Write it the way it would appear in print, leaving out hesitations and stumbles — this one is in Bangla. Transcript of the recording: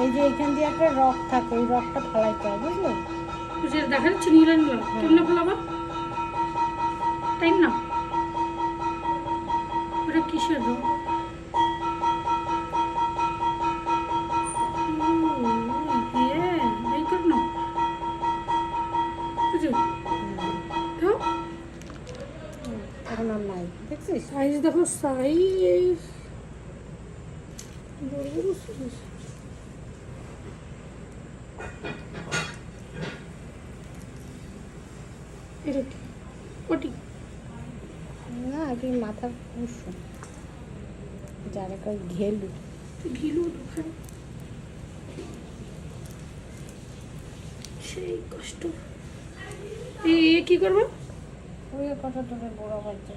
এই যে এখান দিয়ে একটা রক থাকে, ওই রকটা ফালাইতে হয়, বুঝলে? যেটা দেখা যাচ্ছে নীলা নীলা, কেমনে ফেলাবা? টাইম না, ওটা কিসের রং? এই কর না, বুঝো তো? এখন আর নাই, দেখছিস? সাইজ দেখো, সাইজ বড় বড় সাইজ। এটা কি পটি? না, তুই মাথার কুসুম, যারা কই ঘেলু। ঘিলু দোকান, সেই কষ্ট। এ কি করবো? ওই কথা তোকে বড় হচ্ছে।